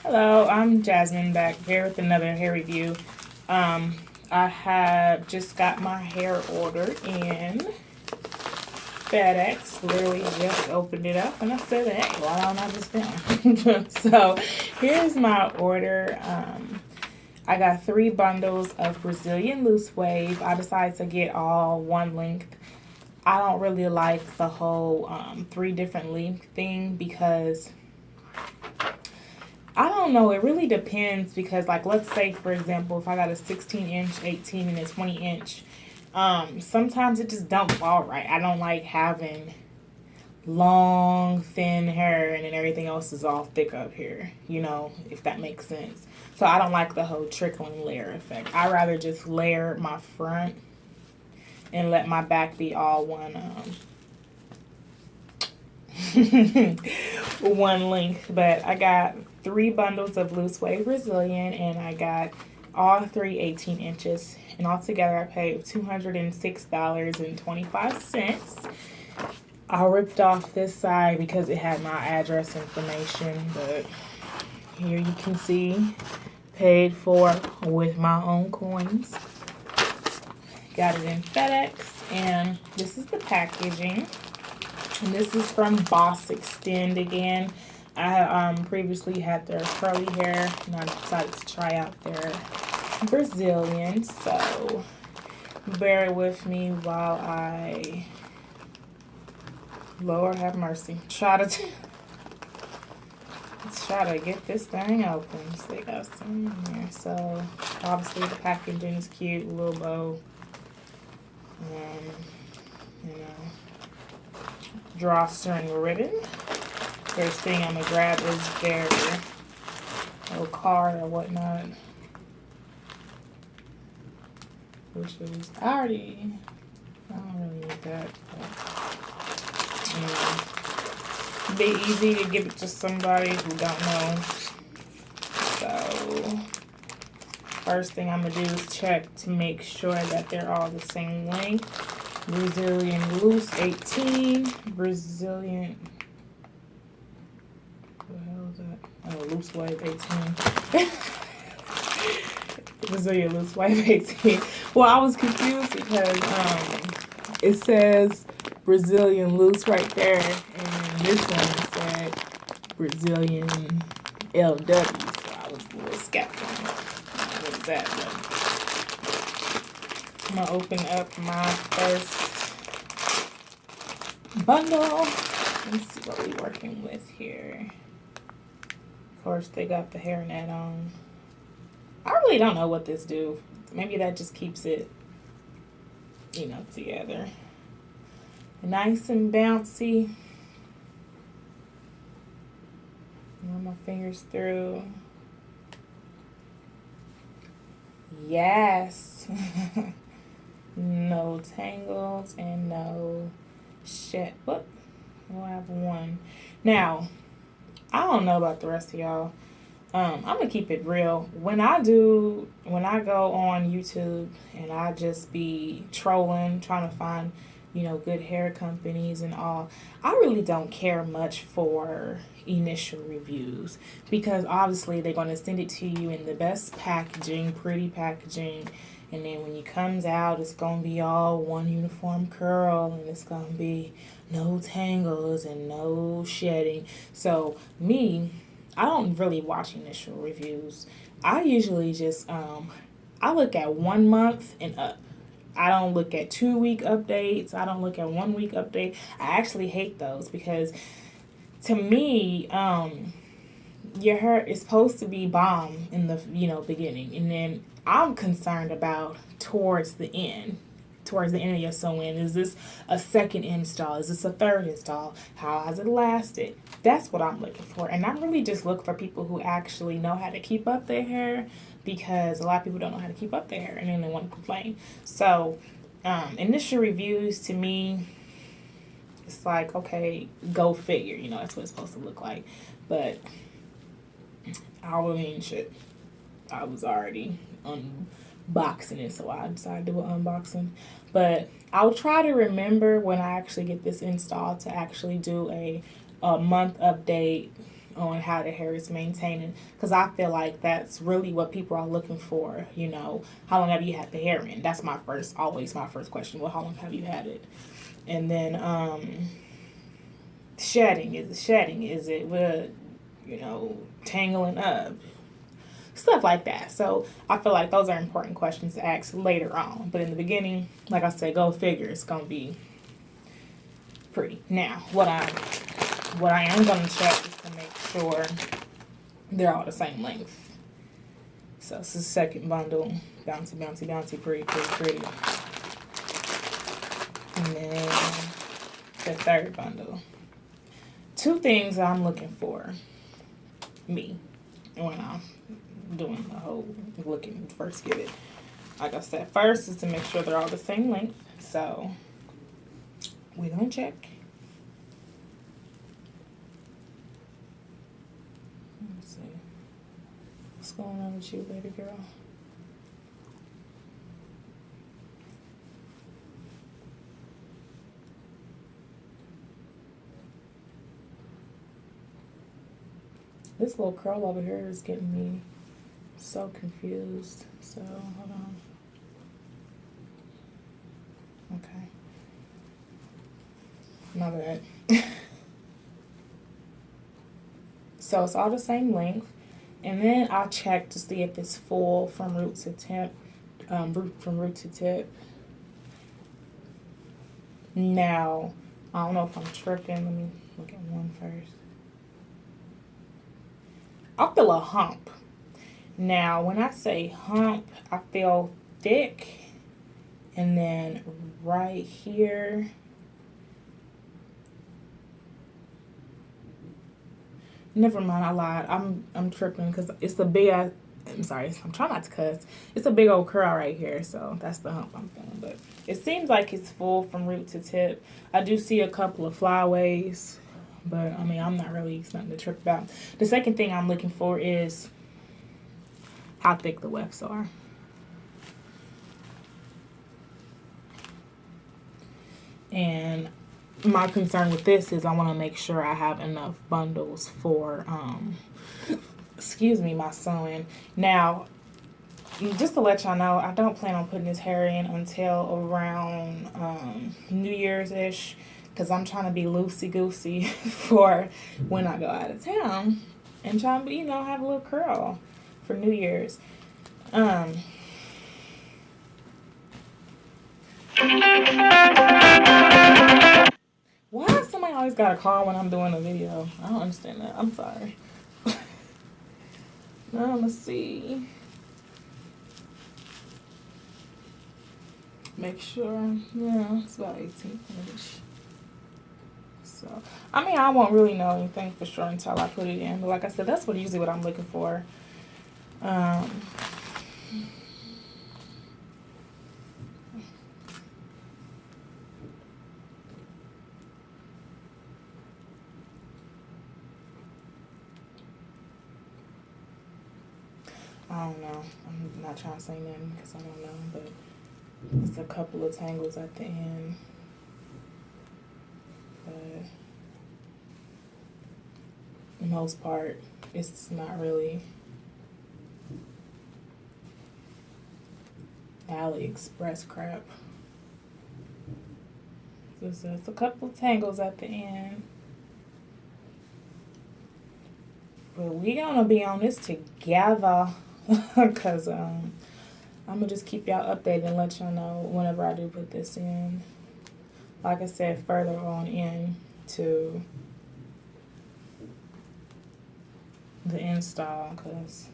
Hello, I'm Jasmine back here with another hair review. I have just got my hair ordered in FedEx. Literally just opened it up and I said, hey, why don't I just film? So here's my order. I got 3 bundles of Brazilian loose wave. I decided to get all one length. I don't really like the whole 3 different length thing because I don't know. It really depends because, like, let's say, for example, if I got a 16 inch, 18, and a 20 inch, sometimes it just don't fall right. I don't like having long, thin hair and then everything else is all thick up here, if that makes sense. So I don't like the whole trickling layer effect. I rather just layer my front and let my back be all one one length. But I got 3 bundles of loose wave Brazilian and I got all 3 18 inches. And altogether I paid $206.25. I ripped off this side because it had my address information, but here you can see paid for with my own coins. Got it in FedEx, and this is the packaging. And this is from Boss Xtend again. I previously had their curly hair, and I decided to try out their Brazilian. So bear with me while I, Lord have mercy, try to get this thing open. So they got some in here. So obviously the packaging is cute, a little bow. Drawstring ribbon. First thing I'm gonna grab is their little card or whatnot. Which is I don't really need that. But, be easy to give it to somebody who don't know. So first thing I'm gonna do is check to make sure that they're all the same length. Brazilian loose 18, Brazilian, what the hell is that? Oh, loose wave 18. Brazilian loose wave 18. Well, I was confused because it says Brazilian loose right there, and this one said Brazilian LW, so I was a little skeptical. What is that? I'm gonna open up my first bundle. Let's see what we're working with here. Of course, they got the hairnet on. I really don't know what this do. Maybe that just keeps it, together. Nice and bouncy. Run my fingers through. Yes. No tangles and no shit. What? I have one. Now, I don't know about the rest of y'all. I'm gonna keep it real. When I go on YouTube and I just be trolling, trying to find, good hair companies and all, I really don't care much for initial reviews because obviously they're gonna send it to you in the best packaging, pretty packaging. And then when it comes out, it's going to be all one uniform curl and it's going to be no tangles and no shedding. So me, I don't really watch initial reviews. I usually just, I look at 1 month and up. I don't look at 2-week updates. I don't look at 1-week update. I actually hate those because to me, your hair is supposed to be bomb in the, beginning. And then I'm concerned about towards the end of your sew-in. Is this a second install? Is this a third install? How has it lasted? That's what I'm looking for. And I really just look for people who actually know how to keep up their hair because a lot of people don't know how to keep up their hair and then they want to complain. So initial reviews to me, it's like, okay, go figure. That's what it's supposed to look like. But I mean, shit. I was already unboxing it, so I decided to do an unboxing. But I'll try to remember when I actually get this installed to actually do a month update on how the hair is maintaining, because I feel like that's really what people are looking for. You know, how long have you had the hair in? That's always my first question. Well, how long have you had it? And then shedding. Is it shedding? Is it tangling up? Stuff like that. So I feel like those are important questions to ask later on. But in the beginning, like I said, go figure, it's gonna be pretty. Now, what I am gonna check is to make sure they're all the same length. So it's the second bundle. Bouncy, bouncy, bouncy, pretty, pretty, pretty. And then the third bundle. Two things I'm looking for, me, when I'm doing the whole looking first get it. Like I said, first is to make sure they're all the same length. So we're gonna check. Let's see. What's going on with you, baby girl? This little curl over here is getting me so confused. So, hold on. Okay. My bad. So, it's all the same length. And then I'll check to see if it's full from root to tip. From root to tip. Now, I don't know if I'm tripping. Let me look at one first. I feel a hump. Now, when I say hump, I feel thick. And then right here. Never mind, I lied. I'm tripping because it's a big ass. I'm sorry, I'm trying not to cuss. It's a big old curl right here, so that's the hump I'm feeling. But it seems like it's full from root to tip. I do see a couple of flyaways. But, I mean, I'm not really, it's nothing to trip about. The second thing I'm looking for is how thick the wefts are. And my concern with this is I want to make sure I have enough bundles for, excuse me, my sewing. Now, just to let y'all know, I don't plan on putting this hair in until around New Year's-ish. Because I'm trying to be loosey-goosey for when I go out of town. And trying to, have a little curl for New Year's. Why does somebody always got a call when I'm doing a video? I don't understand that. I'm sorry. Now, let's see. Make sure. Yeah, it's about 18-ish. So, I mean, I won't really know anything for sure until I put it in. But like I said, that's usually what I'm looking for. I don't know. I'm not trying to say nothing because I don't know. But it's a couple of tangles at the end. But the most part, it's not really AliExpress crap. It's a couple of tangles at the end. But we gonna be on this together. Because I'm gonna just keep y'all updated and let y'all know whenever I do put this in. Like I said, further on into the install, because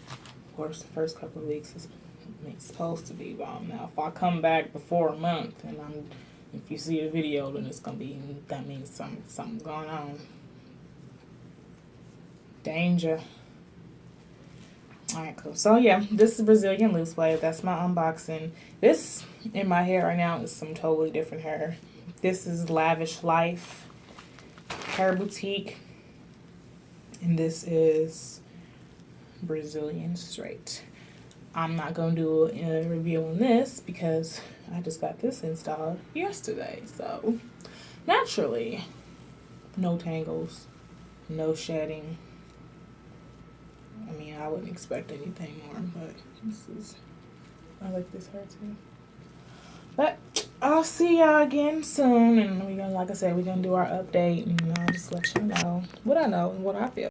of course the first couple of weeks is supposed to be bomb. Now if I come back before a month and if you see a video, then it's gonna be, that means something's going on. Danger. Alright, cool. So yeah, this is Brazilian loose wave. That's my unboxing. This in my hair right now is some totally different hair. This is Lavish Life Hair Boutique. And this is Brazilian straight. I'm not going to do a review on this because I just got this installed yesterday. So naturally, no tangles, no shedding. I mean, I wouldn't expect anything more, but this is, I like this hair too. But I'll see y'all again soon, and we're gonna, like I said, we're gonna do our update, and I'll just let you know what I know and what I feel.